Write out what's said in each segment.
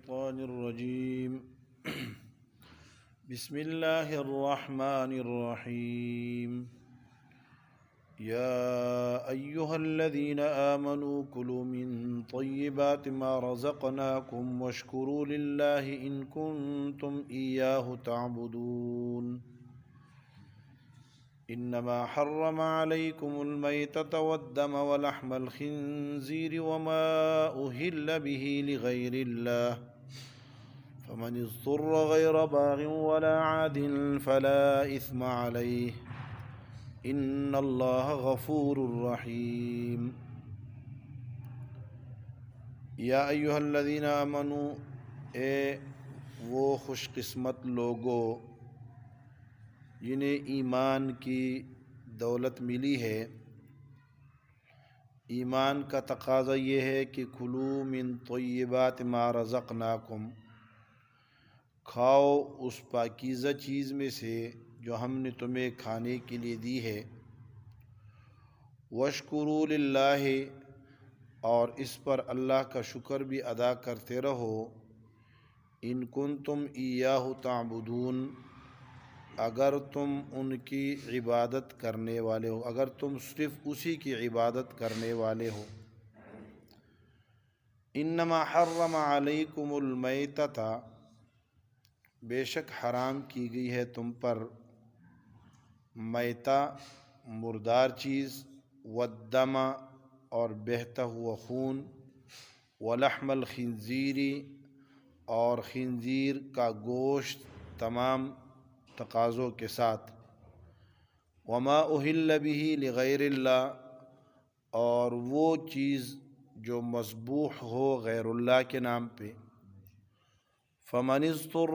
الشيطان الرجيم بسم الله الرحمن الرحيم يا أيها الذين آمنوا كلوا من طيبات ما رزقناكم واشكروا لله إن كنتم إياه تعبدون إنما حرم عليكم الميتة والدم ولحم الخنزير وما أهل به لغير الله فمن اضطر غير باغ ولا عاد فلا إثم عليه إن الله غفور رحيم یا ایھا الذین آمنوا، اے وہ خوش قسمت لوگو جنہیں ایمان کی دولت ملی ہے۔ ایمان کا تقاضا یہ ہے کہ کلوا من طیبات ما رزقناکم، کھاؤ اس پاکیزہ چیز میں سے جو ہم نے تمہیں کھانے کے لیے دی ہے۔ واشکروا للہ، اور اس پر اللہ کا شکر بھی ادا کرتے رہو۔ ان کنتم ایاہ تعبدون، اگر تم ان کی عبادت کرنے والے ہو، اگر تم صرف اسی کی عبادت کرنے والے ہو۔ انما حرم علیکم المیتۃ، بے شک حرام کی گئی ہے تم پر میتہ مردار چیز، والدم اور بہتا ہوا خون، ولحم الخنزیر اور خنزیر کا گوشت تمام تقاضوں کے ساتھ، وما اہل بہ لغیر اللہ، اور وہ چیز جو مذبوح ہو غیر اللہ کے نام پہ۔ فمن اضطر،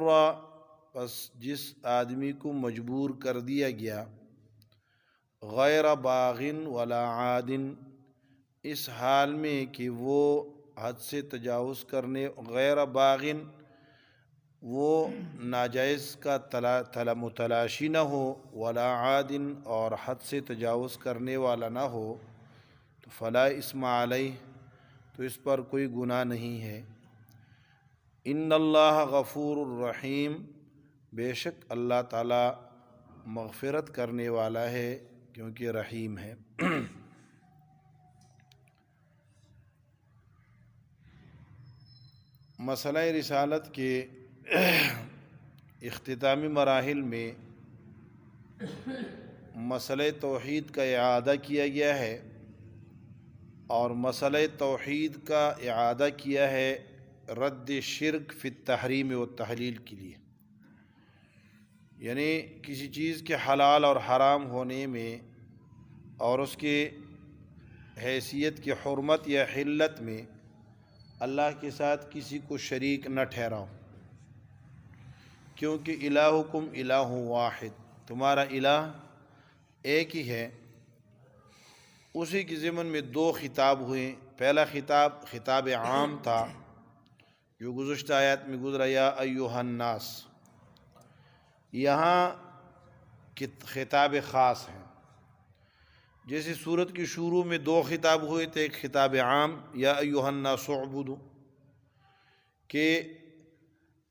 پس جس آدمی کو مجبور کر دیا گیا، غیر باغ ولا عاد، اس حال میں کہ وہ حد سے تجاوز کرنے، غیر باغ وہ ناجائز کا متلاشی نہ ہو، ولا عاد اور حد سے تجاوز کرنے والا نہ ہو، تو فلا اثم علیہ، تو اس پر کوئی گناہ نہیں ہے۔ ان اللہ غفور الرحیم، بے شک اللہ تعالیٰ مغفرت کرنے والا ہے کیونکہ رحیم ہے۔ مسئلہ رسالت کے اختتامی مراحل میں مسئلہ توحید کا اعادہ کیا گیا ہے، اور مسئلہ توحید کا اعادہ کیا ہے رد شرک فی التحریم والتحلیل کے لیے، یعنی کسی چیز کے حلال اور حرام ہونے میں اور اس کے حیثیت کی حرمت یا حلت میں اللہ کے ساتھ کسی کو شریک نہ ٹھہراؤ، کیونکہ الہکم الہ واحد، تمہارا الہ ایک ہی ہے۔ اسی کے ضمن میں دو خطاب ہوئے۔ پہلا خطاب عام تھا جو گزشتہ آیات میں گزرا، یا ایھا الناس۔ یہاں خطاب خاص ہے، جیسے سورت کی شروع میں دو خطاب ہوئے تھے، ایک خطاب عام یا ایھا الناس اعبدوا، کہ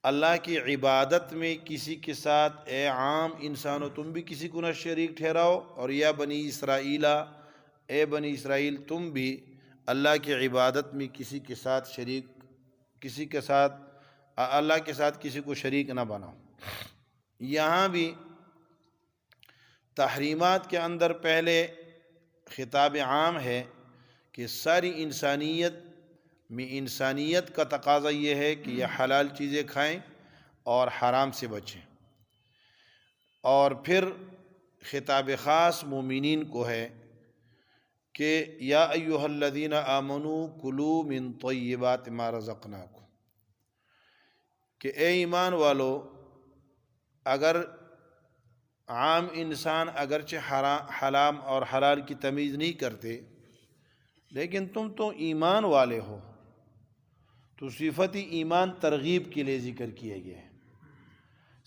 اللہ کی عبادت میں کسی کے ساتھ اے عام انسانوں تم بھی کسی کو نہ شریک ٹھہراؤ، اور یا بنی اسرائیل، اے بنی اسرائیل تم بھی اللہ کی عبادت میں کسی کے ساتھ اللہ کے ساتھ کسی کو شریک نہ بناؤ۔ یہاں بھی تحریمات کے اندر پہلے خطاب عام ہے کہ ساری انسانیت میں انسانیت کا تقاضا یہ ہے کہ یہ حلال چیزیں کھائیں اور حرام سے بچیں، اور پھر خطاب خاص مومنین کو ہے کہ یا ایھا الذین آمنوا کلوا من طیبات ما رزقناکم، کہ اے ایمان والو، اگر عام انسان اگرچہ حرام اور حلال کی تمیز نہیں کرتے، لیکن تم تو ایمان والے ہو، تو صفت ایمان ترغیب کے لیے ذکر کیا گیا ہے۔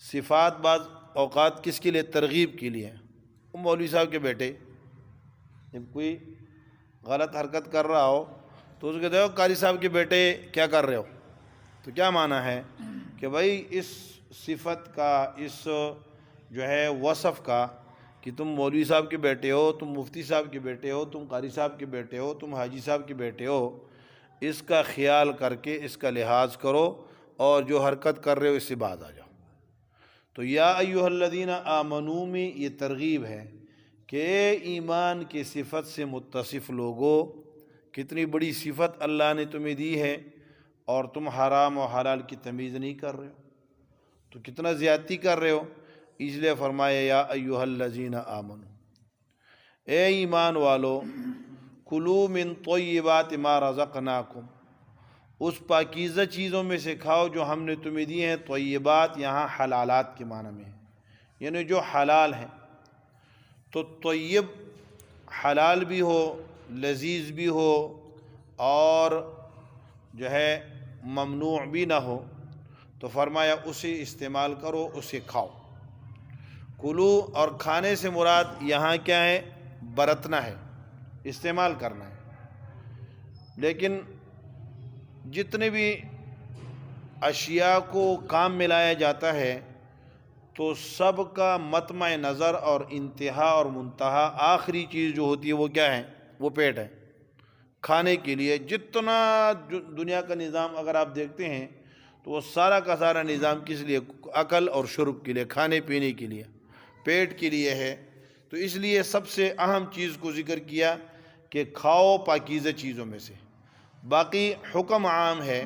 صفات بعض اوقات کس کے لیے؟ ترغیب کے لیے۔ مولوی صاحب کے بیٹے جب کوئی غلط حرکت کر رہا ہو تو اس کو کہتے ہو قاری صاحب کے بیٹے کیا کر رہے ہو، تو کیا معنی ہے کہ بھائی اس صفت کا، اس جو ہے وصف کا، کہ تم مولوی صاحب کے بیٹے ہو، تم مفتی صاحب کے بیٹے ہو، تم قاری صاحب کے بیٹے ہو، تم حاجی صاحب کے بیٹے ہو، اس کا خیال کر کے اس کا لحاظ کرو اور جو حرکت کر رہے ہو اس سے باز آ جاؤ۔ تو یا ایھا الذین آمنوا میں یہ ترغیب ہے کہ ایمان کی صفت سے متصف لوگو، کتنی بڑی صفت اللہ نے تمہیں دی ہے اور تم حرام و حلال کی تمیز نہیں کر رہے ہو، تو کتنا زیادتی کر رہے ہو۔ اس لیے فرمایا یا ایھا الذین آمنوا، اے ایمان والو، کلوا من طیبات ما رزقناکم، اس پاکیزہ چیزوں میں سے کھاؤ جو ہم نے تمہیں دی ہیں۔ طیبات یہاں حلالات کے معنی میں ہے، یعنی جو حلال ہیں۔ تو طیب حلال بھی ہو، لذیذ بھی ہو، اور جو ہے ممنوع بھی نہ ہو، تو فرمایا اسے استعمال کرو، اسے کھاؤ۔ کلو، اور کھانے سے مراد یہاں کیا ہے؟ برتنا ہے، استعمال کرنا ہے۔ لیکن جتنے بھی اشیاء کو کام میں لایا جاتا ہے تو سب کا مطمع نظر اور انتہا اور منتہا، آخری چیز جو ہوتی ہے وہ کیا ہے؟ وہ پیٹ ہے۔ کھانے کے لیے جتنا دنیا کا نظام اگر آپ دیکھتے ہیں تو وہ سارا کا سارا نظام کس لیے؟ اکل اور شرب کے لیے، کھانے پینے کے لیے، پیٹ کے لیے ہے۔ تو اس لیے سب سے اہم چیز کو ذکر کیا کہ کھاؤ پاکیزہ چیزوں میں سے۔ باقی حکم عام ہے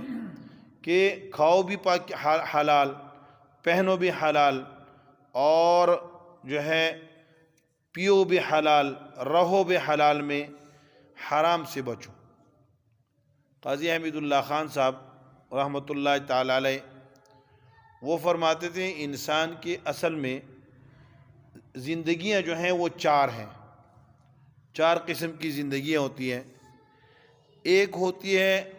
کہ کھاؤ بھی حلال، پہنو بھی حلال، اور جو ہے پیو بھی حلال، رہو بھی حلال میں، حرام سے بچو۔ قاضی حمید اللہ خان صاحب رحمۃ اللہ تعالی علیہ وہ فرماتے تھے انسان کی اصل میں زندگیاں جو ہیں وہ چار ہیں، چار قسم کی زندگیاں ہوتی ہیں۔ ایک ہوتی ہے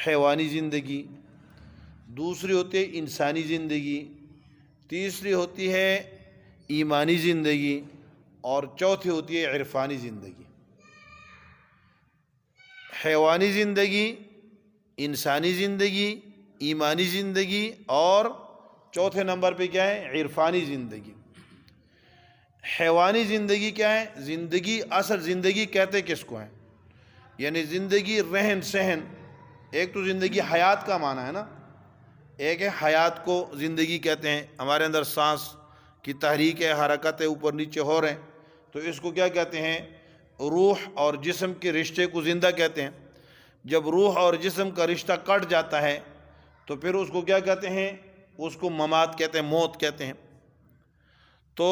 حیوانی زندگی، دوسری ہوتی ہے انسانی زندگی، تیسری ہوتی ہے ایمانی زندگی، اور چوتھی ہوتی ہے عرفانی زندگی۔ حیوانی زندگی، انسانی زندگی، ایمانی زندگی، اور چوتھے نمبر پہ کیا ہے؟ عرفانی زندگی۔ حیوانی زندگی کیا ہے؟ زندگی، اصل زندگی کہتے کس کو ہیں؟ یعنی زندگی رہن سہن۔ ایک تو زندگی حیات کا معنی ہے نا، ایک ہے حیات کو زندگی کہتے ہیں۔ ہمارے اندر سانس کی تحریک ہے، حرکت ہے، اوپر نیچے ہو رہے ہیں، تو اس کو کیا کہتے ہیں؟ روح اور جسم کے رشتے کو زندہ کہتے ہیں۔ جب روح اور جسم کا رشتہ کٹ جاتا ہے تو پھر اس کو کیا کہتے ہیں؟ اس کو ممات کہتے ہیں، موت کہتے ہیں۔ تو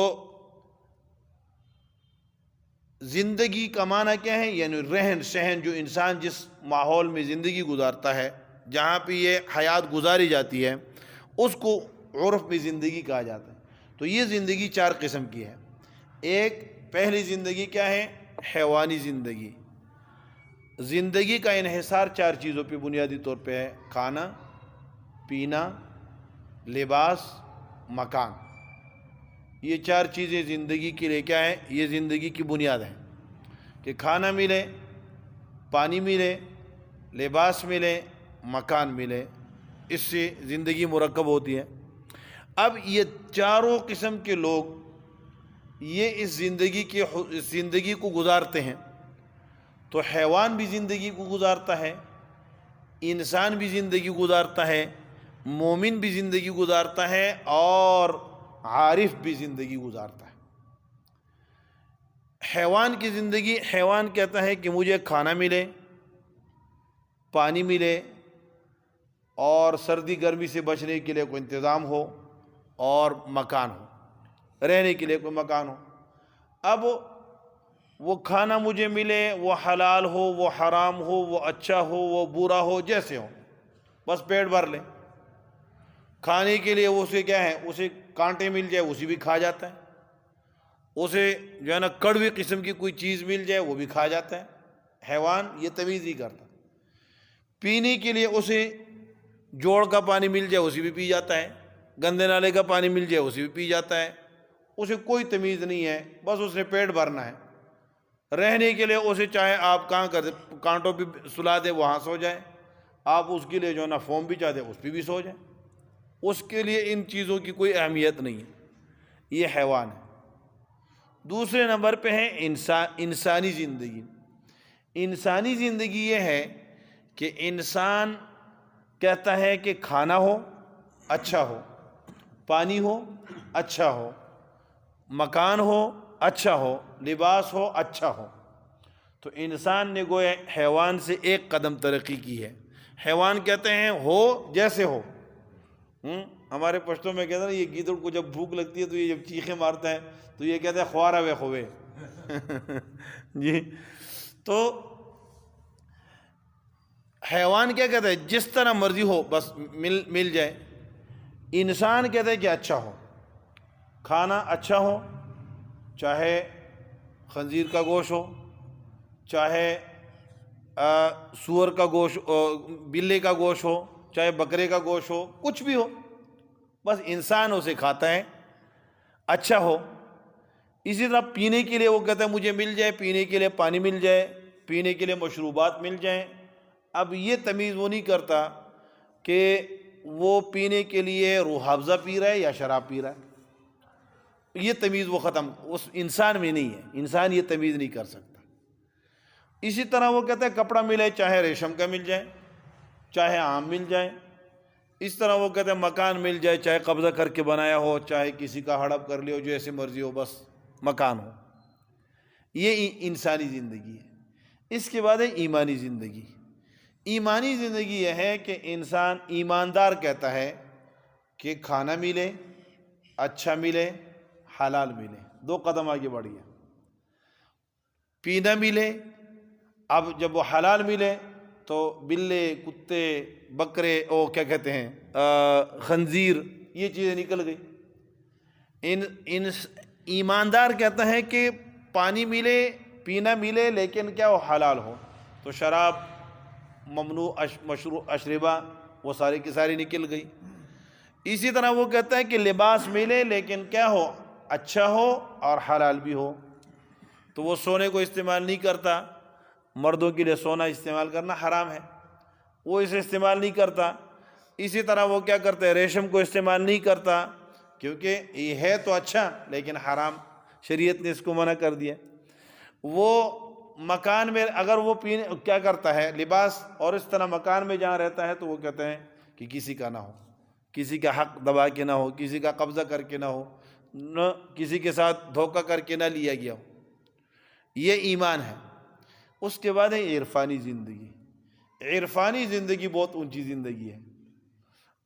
زندگی کا معنی کیا ہے؟ یعنی رہن سہن، جو انسان جس ماحول میں زندگی گزارتا ہے، جہاں پہ یہ حیات گزاری جاتی ہے، اس کو عرف میں زندگی کہا جاتا ہے۔ تو یہ زندگی چار قسم کی ہے۔ ایک پہلی زندگی کیا ہے؟ حیوانی زندگی۔ زندگی کا انحصار چار چیزوں پہ بنیادی طور پہ ہے: کھانا، پینا، لباس، مکان۔ یہ چار چیزیں زندگی کے لیے کیا ہے؟ یہ زندگی کی بنیاد ہے کہ کھانا ملے، پانی ملے، لباس ملے، مکان ملے، اس سے زندگی مرکب ہوتی ہے۔ اب یہ چاروں قسم کے لوگ یہ اس زندگی کو گزارتے ہیں۔ تو حیوان بھی زندگی کو گزارتا ہے، انسان بھی زندگی گزارتا ہے، مومن بھی زندگی گزارتا ہے، اور عارف بھی زندگی گزارتا ہے۔ حیوان کی زندگی، حیوان کہتا ہے کہ مجھے کھانا ملے، پانی ملے، اور سردی گرمی سے بچنے کے لیے کوئی انتظام ہو، اور مکان ہو، رہنے کے لیے کوئی مکان ہو۔ اب وہ کھانا مجھے ملے، وہ حلال ہو، وہ حرام ہو، وہ اچھا ہو، وہ برا ہو، جیسے ہو، بس پیٹ بھر لے۔ کھانے کے لیے اسے کیا ہے؟ اسے کانٹے مل جائے اسے بھی کھا جاتا ہے، اسے جو ہے نا کڑوی قسم کی کوئی چیز مل جائے وہ بھی کھا جاتا ہے۔ حیوان یہ تمیز نہیں کرتا۔ پینے کے لیے اسے جوڑ کا پانی مل جائے اسے بھی پی جاتا ہے، گندے نالے کا پانی مل جائے اسے بھی پی جاتا ہے، اسے کوئی تمیز نہیں ہے، بس اس نے پیٹ بھرنا ہے۔ رہنے کے لیے اسے چاہے آپ کہاں کر دیں، کانٹوں پہ سلا دے وہاں سو جائے، آپ اس کے لیے جو ہے نا فارم بھی چاہتے ہیں اس پہ بھی سو جائیں، اس کے لیے ان چیزوں کی کوئی اہمیت نہیں ہے، یہ حیوان ہے۔ دوسرے نمبر پہ ہے انسانی زندگی۔ انسانی زندگی یہ ہے کہ انسان کہتا ہے کہ کھانا ہو اچھا ہو، پانی ہو اچھا ہو، مکان ہو اچھا ہو، لباس ہو اچھا ہو۔ تو انسان نے گویا حیوان سے ایک قدم ترقی کی ہے۔ حیوان کہتے ہیں ہو جیسے ہو۔ ہمارے پشتوں میں کہتے ہیں یہ گیدڑ کو جب بھوک لگتی ہے تو یہ جب چیخیں مارتا ہے تو یہ کہتے ہیں خوارا وے خوے جی۔ تو حیوان کیا کہتا ہے جس طرح مرضی ہو بس مل جائے۔ انسان کہتا ہے کہ اچھا ہو، کھانا اچھا ہو، چاہے خنزیر کا گوشت ہو، چاہے سور کا گوشت، بلے کا گوشت ہو، چاہے بکرے کا گوشت ہو، کچھ بھی ہو، بس انسان اسے کھاتا ہے، اچھا ہو۔ اسی طرح پینے کے لیے وہ کہتا ہے مجھے مل جائے، پینے کے لیے پانی مل جائے، پینے کے لیے مشروبات مل جائیں۔ اب یہ تمیز وہ نہیں کرتا کہ وہ پینے کے لیے روح افزا پی رہا ہے یا شراب پی رہا ہے، یہ تمیز وہ ختم اس انسان میں نہیں ہے، انسان یہ تمیز نہیں کر سکتا۔ اسی طرح وہ کہتا ہے کپڑا ملے، چاہے ریشم کا مل جائے، چاہے عام مل جائے۔ اس طرح وہ کہتے ہیں مکان مل جائے، چاہے قبضہ کر کے بنایا ہو، چاہے کسی کا ہڑپ کر لے ہو، جو ایسی مرضی ہو، بس مکان ہو۔ یہ انسانی زندگی ہے۔ اس کے بعد ہے ایمانی زندگی۔ ایمانی زندگی یہ ہے کہ انسان ایماندار کہتا ہے کہ کھانا ملے، اچھا ملے، حلال ملے، دو قدم آگے بڑھیے۔ پینا ملے، اب جب وہ حلال ملے تو بلے، کتے، بکرے، کیا کہتے ہیں خنزیر، یہ چیزیں نکل گئی۔ ایماندار کہتا ہے کہ پانی ملے، پینا ملے، لیکن کیا وہ حلال ہو۔ تو شراب، ممنوع اشربہ، وہ ساری کی ساری نکل گئی۔ اسی طرح وہ کہتا ہے کہ لباس ملے لیکن کیا ہو، اچھا ہو اور حلال بھی ہو۔ تو وہ سونے کو استعمال نہیں کرتا، مردوں کے لیے سونا استعمال کرنا حرام ہے، وہ اسے استعمال نہیں کرتا۔ اسی طرح وہ کیا کرتا ہے، ریشم کو استعمال نہیں کرتا، کیونکہ یہ ہے تو اچھا لیکن حرام، شریعت نے اس کو منع کر دیا۔ وہ مکان میں اگر وہ کیا کرتا ہے لباس، اور اس طرح مکان میں جہاں رہتا ہے تو وہ کہتے ہیں کہ کسی کا نہ ہو، کسی کا حق دبا کے نہ ہو، کسی کا قبضہ کر کے نہ ہو، نہ کسی کے ساتھ دھوکہ کر کے نہ لیا گیا ہو۔ یہ ایمان ہے۔ اس کے بعد ہے عرفانی زندگی۔ عرفانی زندگی بہت اونچی زندگی ہے۔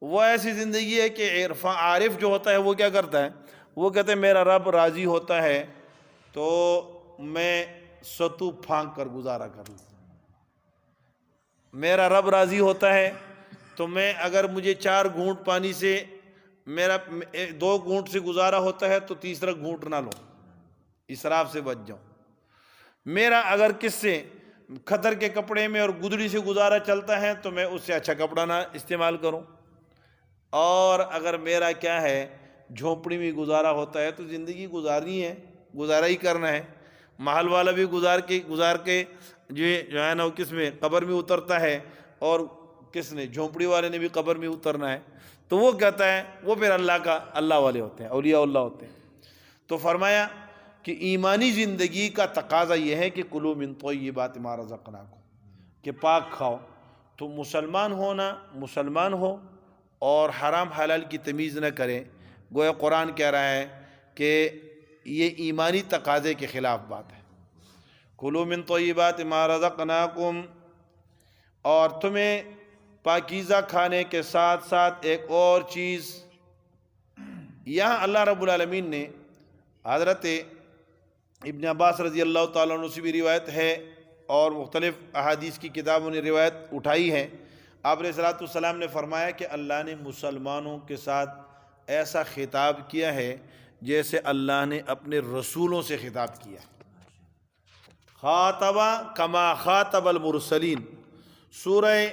وہ ایسی زندگی ہے کہ عارف جو ہوتا ہے وہ کیا کرتا ہے، وہ کہتے ہیں میرا رب راضی ہوتا ہے تو میں ستو پھانک کر گزارا کر لوں، میرا رب راضی ہوتا ہے تو میں اگر مجھے 4 گھونٹ پانی سے میرا 2 گھونٹ سے گزارا ہوتا ہے تو تیسرا گھونٹ نہ لو، اسراف سے بچ جاؤں۔ میرا اگر کس سے کھدر کے کپڑے میں اور گدڑی سے گزارا چلتا ہے تو میں اس سے اچھا کپڑا نہ استعمال کروں۔ اور اگر میرا کیا ہے جھونپڑی میں گزارا ہوتا ہے تو زندگی گزارنی ہے، گزارا ہی کرنا ہے۔ محل والا بھی گزار کے جو ہے نا وہ کس میں قبر میں اترتا ہے، اور کس نے جھونپڑی والے نے بھی قبر میں اترنا ہے۔ تو وہ کہتا ہے وہ پھر اللہ والے ہوتے ہیں، اولیاء اللہ ہوتے ہیں۔ تو فرمایا کہ ایمانی زندگی کا تقاضا یہ ہے کہ کلوا من طیبات ما رزقناکم، کہ پاک کھاؤ۔ تو مسلمان ہو اور حرام حلال کی تمیز نہ کرے، گویا قرآن کہہ رہا ہے کہ یہ ایمانی تقاضے کے خلاف بات ہے۔ کلوا من طیبات ما رزقناکم، اور تمہیں پاکیزہ کھانے کے ساتھ ساتھ ایک اور چیز یہاں اللہ رب العالمین نے، حضرت ابن عباس رضی اللہ تعالیٰ عنہ سے بھی روایت ہے اور مختلف احادیث کی کتابوں نے روایت اٹھائی ہے، آپ علیہ الصلوۃ والسلام نے فرمایا کہ اللہ نے مسلمانوں کے ساتھ ایسا خطاب کیا ہے جیسے اللہ نے اپنے رسولوں سے خطاب کیا ہے۔ خاطب کما خاطب المرسلین، سورہ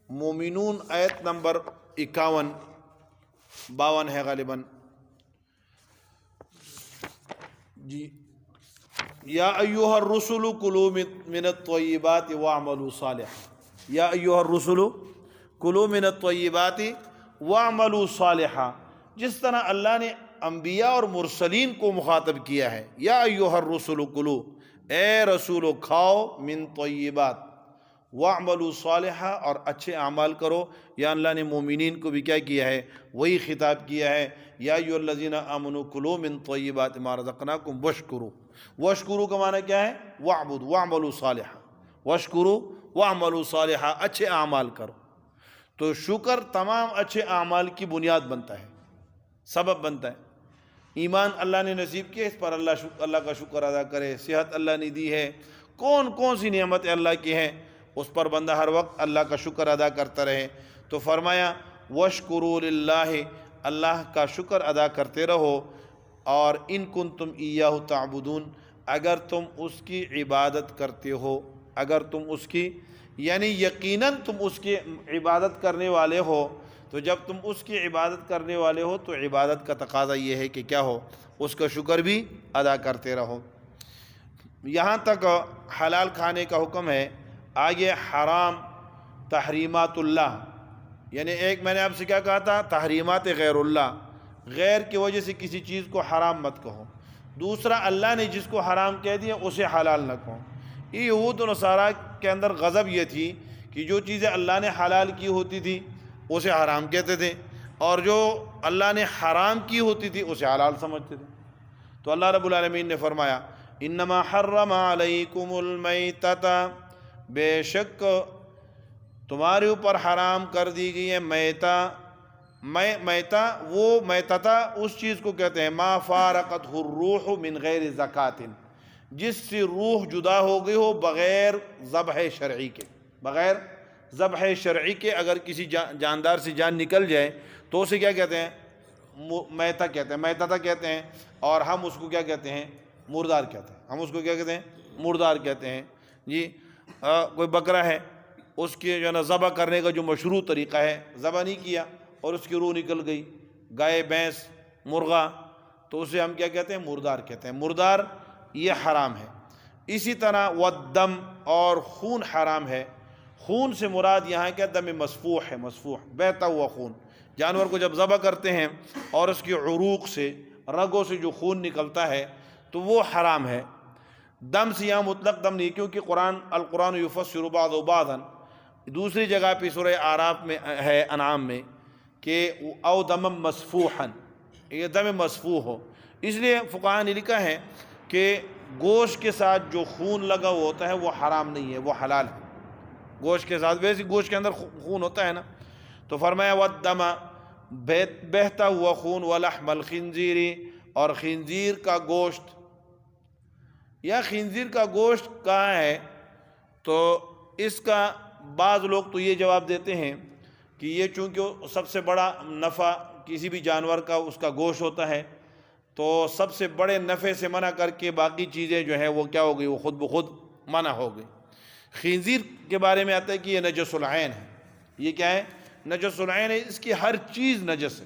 مومنون آیت نمبر 52 ہے غالباً جی۔ یا ایھا الرسل کلوا من الطیبات واعملوا صالحا، یا ایھا الرسل کلوا من الطیبات واعملوا صالحا، جس طرح اللہ نے انبیاء اور مرسلین کو مخاطب کیا ہے، یا ایھا الرسل کلوا، اے رسولو کھاؤ، من طیبات، واعملوا صالحا، اور اچھے اعمال کرو۔ یا اللہ نے مومنین کو بھی کیا کیا ہے؟ وہی خطاب کیا ہے، یا ایھا الذین آمنوا کلوا من طیبات ما رزقناکم واشکروا۔ واشکروا کا معنی کیا ہے؟ واعبدوا واعملوا صالحا، واشکروا واعملوا صالحا، اچھے اعمال کرو۔ تو شکر تمام اچھے اعمال کی بنیاد بنتا ہے، سبب بنتا ہے۔ ایمان اللہ نے نصیب کیا، اس پر اللہ کا شکر ادا کرے۔ صحت اللہ نے دی ہے، کون کون سی نعمتیں اللہ کی ہیں، اس پر بندہ ہر وقت اللہ کا شکر ادا کرتا رہے۔ تو فرمایا واشکروا للہ، اللہ کا شکر ادا کرتے رہو، اور ان کنتم ایاہ تعبدون، اگر تم اس کی عبادت کرتے ہو، اگر تم اس کی، یعنی یقیناً تم اس کی عبادت کرنے والے ہو۔ تو جب تم اس کی عبادت کرنے والے ہو تو عبادت کا تقاضا یہ ہے کہ کیا ہو؟ اس کا شکر بھی ادا کرتے رہو۔ یہاں تک حلال کھانے کا حکم ہے، آگے حرام تحریمات اللہ، یعنی ایک میں نے آپ سے کیا کہا تھا؟ تحریمات غیر اللہ، غیر کی وجہ سے کسی چیز کو حرام مت کہو۔ دوسرا، اللہ نے جس کو حرام کہہ دیا اسے حلال نہ کہو۔ یہ یہود و نصارہ کے اندر غضب یہ تھی کہ جو چیزیں اللہ نے حلال کی ہوتی تھی اسے حرام کہتے تھے، اور جو اللہ نے حرام کی ہوتی تھی اسے حلال سمجھتے تھے۔ تو اللہ رب العالمین نے فرمایا انما حرم علیکم المیتۃ، بے شک تمہارے اوپر حرام کر دی گئی ہے میتہ۔ میتہ وہ میتتا اس چیز کو کہتے ہیں ما فارقتہ الروح من غیر زکاۃ، جس سے روح جدا ہو گئی ہو بغیر ذبح شرعی کے، بغیر ذبح شرعی کے اگر کسی جاندار سے جان نکل جائے تو اسے کیا کہتے ہیں؟ میتہ کہتے ہیں، میتتا کہتے ہیں، اور ہم اس کو کیا کہتے ہیں؟ مردار کہتے ہیں۔ ہم اس کو کیا کہتے ہیں؟ مردار کہتے ہیں۔ جی کوئی بکرا ہے، اس کے جو ہے نا ذبح کرنے کا جو مشروع طریقہ ہے، ذبح نہیں کیا اور اس کی روح نکل گئی، گائے، بھینس، مرغا، تو اسے ہم کیا کہتے ہیں؟ مردار کہتے ہیں۔ مردار یہ حرام ہے۔ اسی طرح والدم، اور خون حرام ہے۔ خون سے مراد یہاں کیا؟ دم مسفوح ہے، مسفوح بہتا ہوا خون۔ جانور کو جب ذبح کرتے ہیں اور اس کی عروق سے، رگوں سے جو خون نکلتا ہے تو وہ حرام ہے۔ دم سے یہاں مطلق دم نہیں، کیونکہ القرآن یفسر بعضہ بعضا، دوسری جگہ پہ سورہ اعراف میں ہے، انعام میں، کہ او دم مسفوحا، یہ دم مسفوح ہو۔ اس لیے فقہاء نے لکھا ہے کہ گوشت کے ساتھ جو خون لگا ہوا ہوتا ہے وہ حرام نہیں ہے، وہ حلال ہے۔ گوشت کے ساتھ، ویسے گوشت کے اندر خون ہوتا ہے نا، تو فرمایا والدم، بہتا ہوا خون، ولحم الخنزیر، اور خنزیر کا گوشت۔ یا خنزیر کا گوشت کہاں ہے؟ تو اس کا بعض لوگ تو یہ جواب دیتے ہیں کہ یہ چونکہ سب سے بڑا نفع کسی بھی جانور کا اس کا گوشت ہوتا ہے، تو سب سے بڑے نفع سے منع کر کے باقی چیزیں جو ہیں وہ کیا ہو گئی؟ وہ خود بخود منع ہو گئی۔ خنزیر کے بارے میں آتا ہے کہ یہ نجس العین ہے۔ یہ کیا ہے؟ نجس العین ہے، اس کی ہر چیز نجس ہے،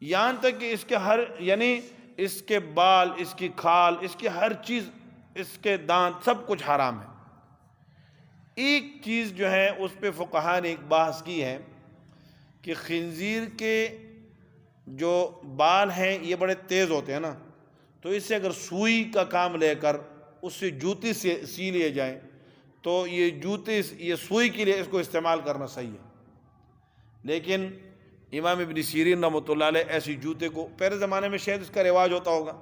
یہاں تک کہ اس کے یعنی اس کے بال، اس کی کھال، اس کی ہر چیز، اس کے دانت، سب کچھ حرام ہے۔ ایک چیز جو ہے اس پہ فقہاء نے ایک بحث کی ہے کہ خنزیر کے جو بال ہیں یہ بڑے تیز ہوتے ہیں نا، تو اس سے اگر سوئی کا کام لے کر اس سے جوتی سے سی لیے جائیں تو یہ سوئی کے لیے اس کو استعمال کرنا صحیح ہے۔ لیکن امام ابن سیرین رحمۃ اللہ علیہ ایسی جوتے کو، پہلے زمانے میں شاید اس کا رواج ہوتا ہوگا،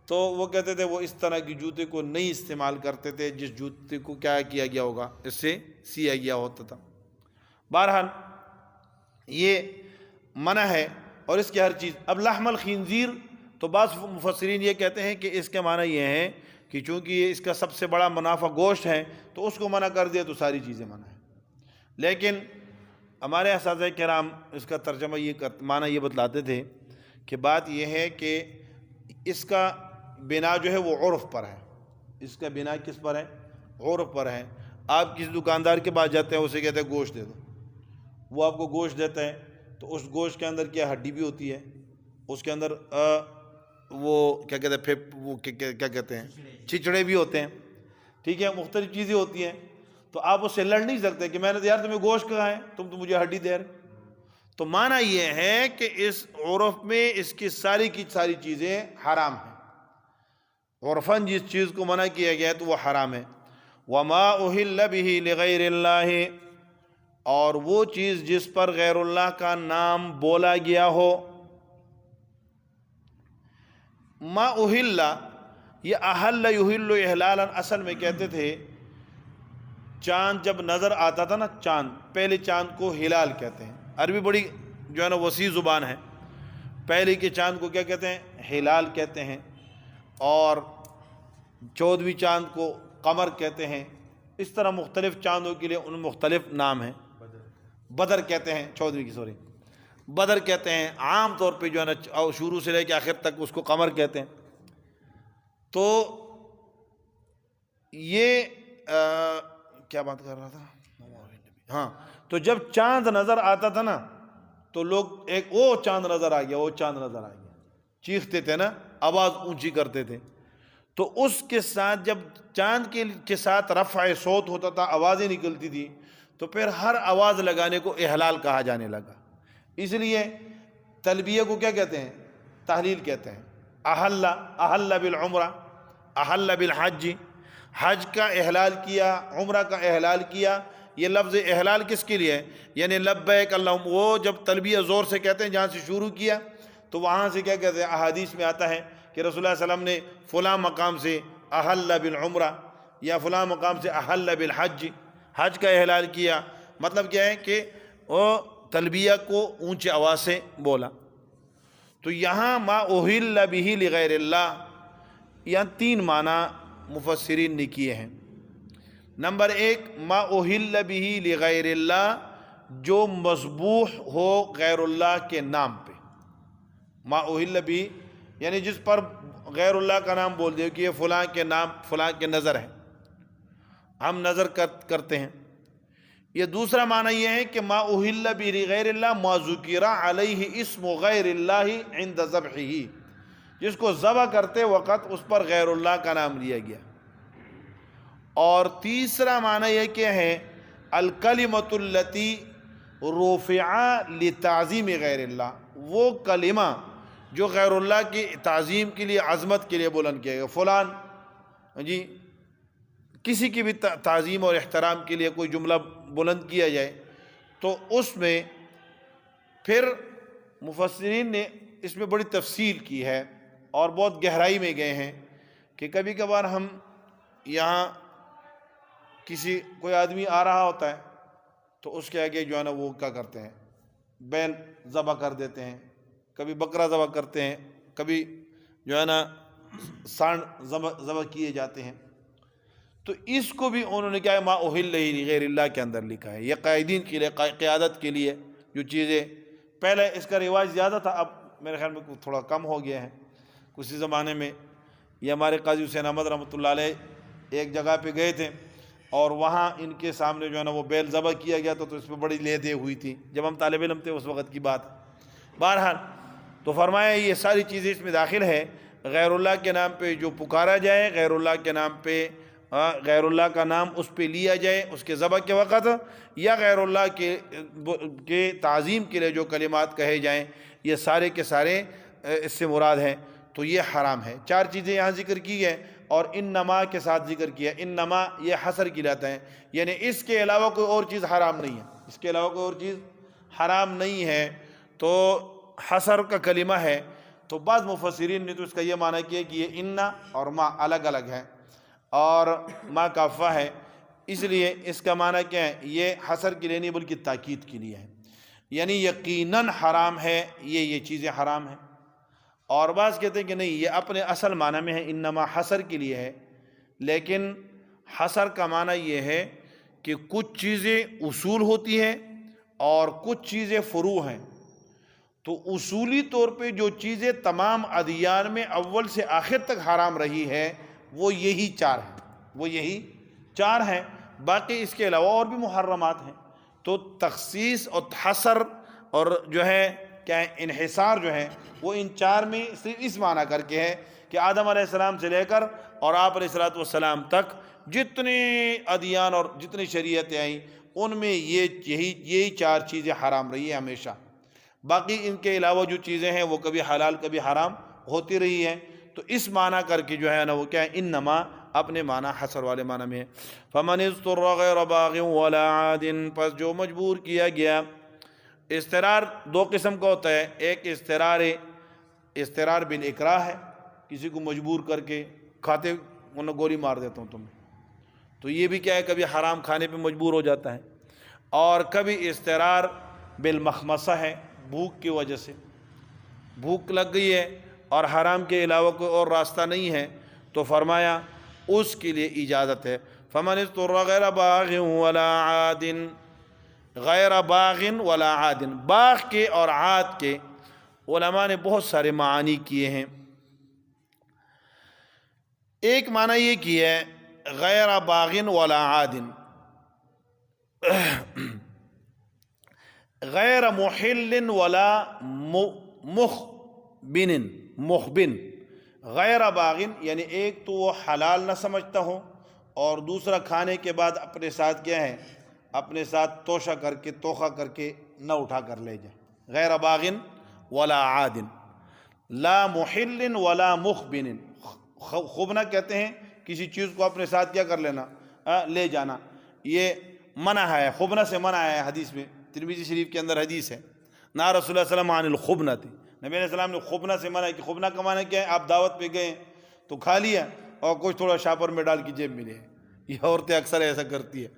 تو وہ کہتے تھے وہ اس طرح کی جوتے کو نہیں استعمال کرتے تھے جس جوتے کو کیا کیا گیا ہوگا؟ اس سے سیا گیا ہوتا تھا۔ بہرحال یہ منع ہے، اور اس کی ہر چیز۔ اب لحم الخنزیر، تو بعض مفسرین یہ کہتے ہیں کہ اس کے معنی یہ ہے کہ چونکہ یہ اس کا سب سے بڑا منافع گوشت ہے تو اس کو منع کر دیا تو ساری چیزیں منع ہیں۔ لیکن ہمارے اساتذہ کرام اس کا ترجمہ معنی یہ بتلاتے تھے کہ بات یہ ہے کہ اس کا بنا جو ہے وہ عرف پر ہے۔ اس کا بنا کس پر ہے؟ عرف پر ہے۔ آپ کسی دکاندار کے پاس جاتے ہیں، اسے کہتے ہیں گوشت دے دو، وہ آپ کو گوشت دیتا ہے، تو اس گوشت کے اندر کیا ہڈی بھی ہوتی ہے، اس کے اندر وہ کیا کہتے ہیں، وہ کیا کہتے ہیں، چچڑے بھی ہوتے ہیں، ٹھیک ہے، مختلف چیزیں ہوتی ہیں۔ تو آپ اس سے لڑ نہیں سکتے کہ میں نے یار تمہیں گوشت کہا ہے، تم تو مجھے ہڈی دے رہے۔ تو معنی یہ ہے کہ اس عرف میں اس کی ساری چیزیں حرام ہیں، عرفاً جس چیز کو منع کیا گیا ہے تو وہ حرام ہے۔ وما اہل بہ لغیر اللہ، اور وہ چیز جس پر غیر اللہ کا نام بولا گیا ہو۔ ما اہل، یہ اہل یہل احلالا اصل میں کہتے تھے چاند جب نظر آتا تھا نا، چاند، پہلے چاند کو ہلال کہتے ہیں۔ عربی بڑی جو ہے نا وسیع زبان ہے۔ پہلے کے چاند کو کیا کہتے ہیں؟ ہلال کہتے ہیں، اور 14ویں چاند کو قمر کہتے ہیں۔ اس طرح مختلف چاندوں کے لیے ان مختلف نام ہیں۔ بدر کہتے ہیں 14ویں کی، بدر کہتے ہیں۔ عام طور پہ جو ہے نا شروع سے لے کے آخر تک اس کو قمر کہتے ہیں۔ تو یہ کیا بات کر رہا تھا؟ ہاں، تو جب چاند نظر آتا تھا نا تو لوگ ایک وہ چاند نظر آ گیا، وہ چاند نظر آ گیا، چیختے تھے نا، آواز اونچی کرتے تھے۔ تو اس کے ساتھ جب چاند کے ساتھ رفع صوت ہوتا تھا، آوازیں نکلتی تھی، تو پھر ہر آواز لگانے کو احلال کہا جانے لگا۔ اس لیے تلبیہ کو کیا کہتے ہیں؟ تحلیل کہتے ہیں۔ احل بالعمرہ، احل بالحج، حج کا احلال کیا، عمرہ کا احلال کیا۔ یہ لفظ احلال کس کے لیے ہے؟ یعنی لبیک اللہم، وہ جب تلبیہ زور سے کہتے ہیں جہاں سے شروع کیا تو وہاں سے کیا کہتے ہیں؟ احادیث میں آتا ہے کہ رسول اللہ صلی اللہ علیہ وسلم نے فلاں مقام سے احل بالعمرہ یا فلاں مقام سے احل بالحج، حج کا احلال کیا۔ مطلب کیا ہے کہ وہ تلبیہ کو اونچے آواز سے بولا۔ تو یہاں ما اہل بہ لغیر اللہ، یہاں 3 معنی مفسرین نے کیے ہیں۔ نمبر 1، ما اہل بہ لغیر اللہ، جو مذبوح ہو غیر اللہ کے نام پہ۔ ما اہل بہ یعنی جس پر غیر اللہ کا نام بول دے کہ یہ فلاں کے نام، فلاں کے نظر ہے، ہم نظر کرتے ہیں۔ یہ دوسرا معنی یہ ہے کہ ما اہل بہ لغیر اللہ، ما ذکر علیہ اسم غیر اللہ عند ذبحہ، جس کو ذبح کرتے وقت اس پر غیر اللہ کا نام لیا گیا۔ اور تیسرا معنی یہ کہ ہے الکلمۃ التی رفع لتعظیم غیر اللہ، وہ کلمہ جو غیر اللہ کی تعظیم کے لیے، عظمت کے لیے بلند کیا گیا۔ فلان جی کسی کی بھی تعظیم اور احترام کے لیے کوئی جملہ بلند کیا جائے تو اس میں پھر مفسرین نے اس میں بڑی تفصیل کی ہے اور بہت گہرائی میں گئے ہیں کہ کبھی کبھار ہم یہاں کوئی آدمی آ رہا ہوتا ہے تو اس کے آگے جو ہے نا وہ کیا کرتے ہیں؟ بیل ذبح کر دیتے ہیں، کبھی بکرا ذبح کرتے ہیں، کبھی جو ہے نا سانڈ ذبح کیے جاتے ہیں۔ تو اس کو بھی انہوں نے کیا ہے؟ ما اہل لغیر اللہ کے اندر لکھا ہے۔ یہ قائدین کے لیے، قیادت کے لیے جو چیزیں، پہلے اس کا رواج زیادہ تھا، اب میرے خیال میں تھوڑا کم ہو گیا ہے۔ کسی زمانے میں یہ ہمارے قاضی حسین احمد رحمۃ اللہ علیہ ایک جگہ پہ گئے تھے اور وہاں ان کے سامنے جو ہے نا وہ بیل ذبح کیا گیا تو اس پہ بڑی لے دے ہوئی تھی، جب ہم طالب علم تھے اس وقت کی بات۔ بہرحال تو فرمایا یہ ساری چیزیں اس میں داخل ہے۔ غیر اللہ کے نام پہ جو پکارا جائے، غیر اللہ کے نام پہ غیر اللہ کا نام اس پہ لیا جائے اس کے ذبح کے وقت، یا غیر اللہ کے تعظیم کے لیے جو کلمات کہے جائیں، یہ سارے کے سارے اس سے مراد ہیں، تو یہ حرام ہے۔ 4 چیزیں یہاں ذکر کی ہیں اور انما کے ساتھ ذکر کیا۔ انما یہ حصر کی لاتا ہے، یعنی اس کے علاوہ کوئی اور چیز حرام نہیں ہے، اس کے علاوہ کوئی اور چیز حرام نہیں ہے، تو حصر کا کلمہ ہے۔ تو بعض مفسرین نے تو اس کا یہ معنی کیا کہ یہ انا اور ما الگ الگ ہے اور ما کافہ ہے، اس لیے اس کا معنی کیا ہے؟ یہ حصر کے لیے نہیں بلکہ تاکید کے لیے ہے، یعنی یقیناً حرام ہے، یہ چیزیں حرام ہیں۔ اور بعض کہتے ہیں کہ نہیں، یہ اپنے اصل معنی میں ہے، انما حصر کے لیے ہے، لیکن حصر کا معنی یہ ہے کہ کچھ چیزیں اصول ہوتی ہیں اور کچھ چیزیں فروع ہیں۔ تو اصولی طور پہ جو چیزیں تمام ادیان میں اول سے آخر تک حرام رہی ہے وہ یہی 4 ہیں، باقی اس کے علاوہ اور بھی محرمات ہیں۔ تو تخصیص اور حصر اور جو ہے کیا ہے انحصار جو ہے وہ ان 4 میں صرف اس معنی کر کے ہے کہ آدم علیہ السلام سے لے کر اور آپ علیہ السلام تک جتنے ادیان اور جتنی شریعتیں آئیں ان میں یہی چار چیزیں حرام رہی ہیں ہمیشہ. باقی ان کے علاوہ جو چیزیں ہیں وہ کبھی حلال کبھی حرام ہوتی رہی ہیں. تو اس معنی کر کے جو ہے نا وہ کیا ہے انما اپنے معنی حصر والے معنی میں ہے. فمن اضطر غیر باغ ولا عاد، پس جو مجبور کیا گیا. اضطرار دو قسم کا ہوتا ہے، ایک اضطرار بالاکراہ ہے، کسی کو مجبور کر کے کھاتے انہیں گولی مار دیتا ہوں تمہیں، تو یہ بھی کیا ہے کبھی حرام کھانے پہ مجبور ہو جاتا ہے. اور کبھی اضطرار بالمخمصہ ہے، بھوک کی وجہ سے بھوک لگ گئی ہے اور حرام کے علاوہ کوئی اور راستہ نہیں ہے، تو فرمایا اس کے لیے اجازت ہے. فمن اضطر غیر باغ ولا عاد، غیر باغ ولا عاد، باغ کے اور عاد کے علماء نے بہت سارے معانی کیے ہیں. ایک معنی یہ کیا ہے غیر باغ ولا عاد، غیر محل ولا مخبن. غیر باغن یعنی ایک تو وہ حلال نہ سمجھتا ہو، اور دوسرا کھانے کے بعد اپنے ساتھ کیا ہے، اپنے ساتھ توشہ کر کے توخہ کر کے نہ اٹھا کر لے جائے. غیر باغن ولا عاد، لا محل ولا مخبن. خبنہ کہتے ہیں کسی چیز کو اپنے ساتھ کیا کر لینا، لے جانا، یہ منع ہے، خبنہ سے منع ہے. حدیث میں ترمذی شریف کے اندر حدیث ہے، نہا رسول اللہ صلی اللہ علیہ وسلم عن الخبنہ تھی، نبی علیہ السلام نے خبنہ سے منع ہے. کہ خبنہ کا معنی کیا ہے، آپ دعوت پہ گئے تو کھا لیا اور کچھ تھوڑا شاپر میں ڈال کے جیب میں لے. یہ عورتیں اکثر ایسا کرتی ہے،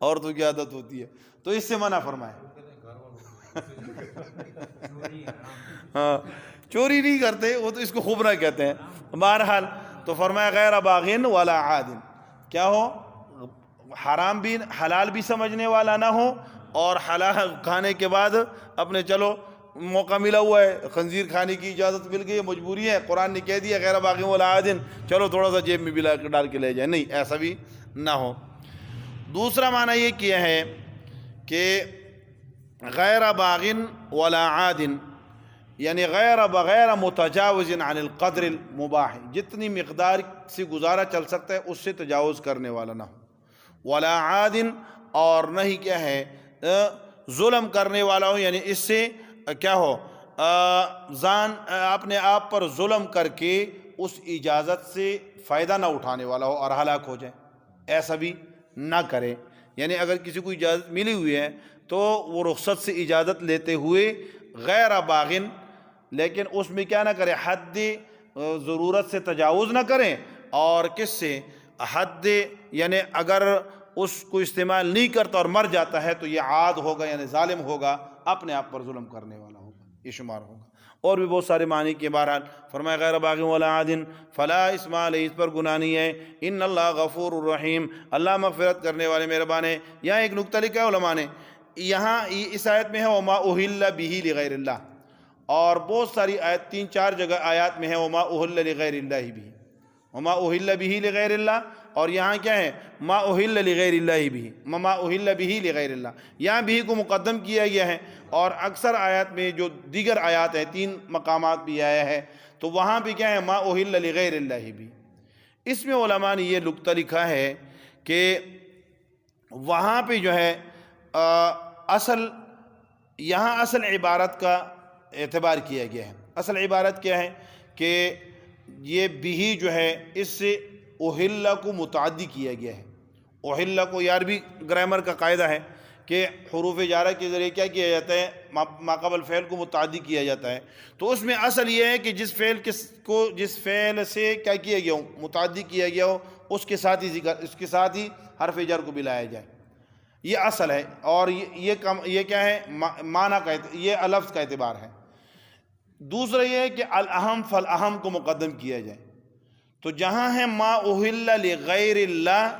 عورتوں کی عادت ہوتی ہے، تو اس سے منع فرمائے. ہاں چوری نہیں کرتے وہ، تو اس کو خبنہ کہتے ہیں. بہرحال تو فرمایا غیر باغن ولا عاد، کیا ہو حرام بھی حلال بھی سمجھنے والا نہ ہو، اور حلال کھانے کے بعد اپنے چلو موقع ملا ہوا ہے، خنزیر کھانے کی اجازت مل گئی ہے، مجبوری ہے، قرآن نے کہہ دیا غیر باغ ولا عاد، چلو تھوڑا سا جیب میں بھی ڈال کے لے جائیں. نہیں، ایسا بھی نہ ہو. دوسرا معنی یہ کیا ہے کہ غیر باغ ولا عاد یعنی بغیر متجاوز عن القدر المباح، جتنی مقدار سے گزارا چل سکتا ہے اس سے تجاوز کرنے والا نہ ہو. ولا عاد، اور نہ ہی کیا ہے ظلم کرنے والا ہو، یعنی اس سے کیا ہو اپنے آپ پر ظلم کر کے اس اجازت سے فائدہ نہ اٹھانے والا ہو اور ہلاک ہو جائے. ایسا بھی نہ کرے. یعنی اگر کسی کو اجازت ملی ہوئی ہے تو وہ رخصت سے اجازت لیتے ہوئے غیر باغن، لیکن اس میں کیا نہ کرے، حد ضرورت سے تجاوز نہ کریں. اور کس سے حد، یعنی اگر اس کو استعمال نہیں کرتا اور مر جاتا ہے تو یہ عاد ہوگا، یعنی ظالم ہوگا، اپنے آپ پر ظلم کرنے والا ہوگا، یہ شمار ہوگا. اور بھی بہت سارے معنی کے. بہرحال فرمایا غیر باغ ولا عاد فلا اسم علیہ، اس پر گناہ نہیں ہے. ان اللہ غفور الرحیم، اللہ مغفرت کرنے والے مہربان ہے. یہاں ایک نکتہ لکھا ہے علماء نے، یہاں اس آیت میں ہے وما اہل بہ لغیر اللہ، اور بہت ساری آیت 3-4 جگہ آیات میں ہے وما اہل لغیر اللہ بھی، وما اہل بہ لغیر اللہ، اور یہاں کیا ہے ما اہل لغیر اللہ بھی، ما اہل بہ لغیر اللہ، یہاں بھی کو مقدم کیا گیا ہے. اور اکثر آیات میں جو دیگر آیات ہیں 3 مقامات بھی آیا ہے تو وہاں بھی کیا ہے ما اہل لغیر اللہ بھی. اس میں علماء نے یہ نکتہ لکھا ہے کہ وہاں پہ جو ہے یہاں اصل عبارت کا اعتبار کیا گیا ہے. اصل عبارت کیا ہے کہ یہ بھی جو ہے اس سے اہل کو متعدی کیا گیا ہے. اہل کو یہ عربی گرامر کا قاعدہ ہے کہ حروف جارہ کے ذریعے کیا کیا جاتا ہے، ما قبل فعل کو متعدی کیا جاتا ہے. تو اس میں اصل یہ ہے کہ جس فعل سے کیا کیا گیا ہو، متعدی کیا گیا ہو، اس کے ساتھ ہی ذکر، اس کے ساتھ ہی حرف جر کو بھی لایا جائے، یہ اصل ہے. اور یہ کیا ہے معنی کا، یہ لفظ کا اعتبار ہے. دوسرا یہ ہے کہ الاہم فالاہم کو مقدم کیا جائے. تو جہاں ہے ما اہل لغیر اللہ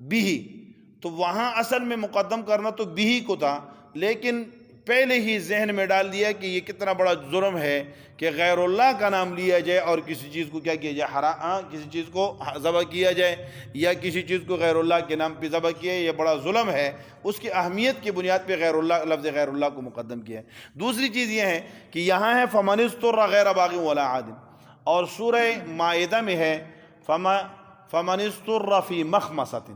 بھی، تو وہاں اصل میں مقدم کرنا تو بھی کو تھا، لیکن پہلے ہی ذہن میں ڈال دیا کہ یہ کتنا بڑا جرم ہے کہ غیر اللہ کا نام لیا جائے اور کسی چیز کو کیا کیا جائے، کسی چیز کو ذبح کیا جائے یا کسی چیز کو غیر اللہ کے نام پہ ذبح کیا، یہ بڑا ظلم ہے. اس کی اہمیت کی بنیاد پہ غیر اللہ، لفظ غیر اللہ کو مقدم کیا ہے. دوسری چیز یہ ہے کہ یہاں ہے فمن اضطر غیر باغ ولا عاد، اور سورہ مائدہ میں ہے فمن اضطر فی مخمصۃ،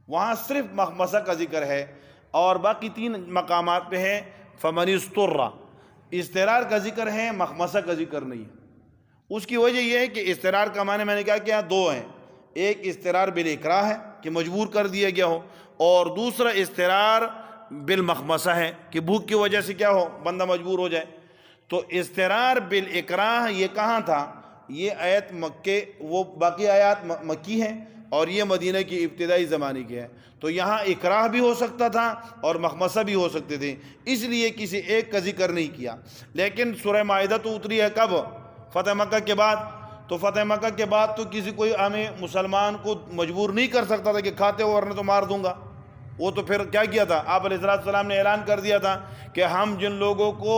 وہاں صرف مخمصہ کا ذکر ہے، اور باقی 3 مقامات پہ ہے فمن اضطر، اضطرار کا ذکر ہے، مخمصہ کا ذکر نہیں ہے۔ اس کی وجہ یہ ہے کہ اضطرار کا معنی میں نے کہا کہ 2 ہیں، ایک اضطرار بالاکراہ ہے کہ مجبور کر دیا گیا ہو، اور دوسرا اضطرار بالمخمصہ ہے کہ بھوک کی وجہ سے کیا ہو، بندہ مجبور ہو جائے۔ تو اضطرار بالاکراہ یہ کہاں تھا؟ یہ آیت مکے، وہ باقی آیات مکی ہیں اور یہ مدینہ کی ابتدائی زمانے کی ہے، تو یہاں اکراہ بھی ہو سکتا تھا اور مخمصہ بھی ہو سکتے تھے، اس لیے کسی ایک کا ذکر نہیں کیا۔ لیکن سورہ مائدہ تو اتری ہے کب؟ فتح مکہ کے بعد۔ تو فتح مکہ کے بعد تو کسی کوئی ہمیں مسلمان کو مجبور نہیں کر سکتا تھا کہ کھاتے ہو ورنہ تو مار دوں گا۔ وہ تو پھر کیا کیا تھا؟ آپ علیہ السلام نے اعلان کر دیا تھا کہ ہم جن لوگوں کو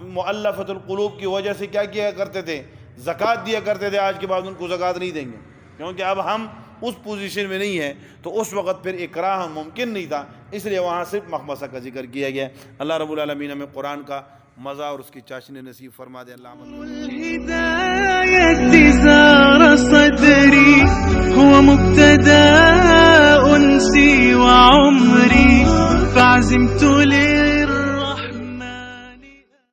مؤلفۃ القلوب کی وجہ سے کیا کیا کرتے تھے، زکوٰۃ دیا کرتے تھے، آج کے بعد ان کو زکوٰۃ نہیں دیں گے، کیونکہ اب ہم اس پوزیشن میں نہیں ہیں، تو اس وقت پھر اکراہ ممکن نہیں تھا، اس لیے وہاں صرف مخمصہ کا ذکر کیا گیا۔ اللہ رب العالمین ہمیں قرآن کا مزہ اور اس کی چاشنی نصیب فرما دے۔ اللہ الهداية زار صدري هو مبتدأ أنسي وعمري فعزمت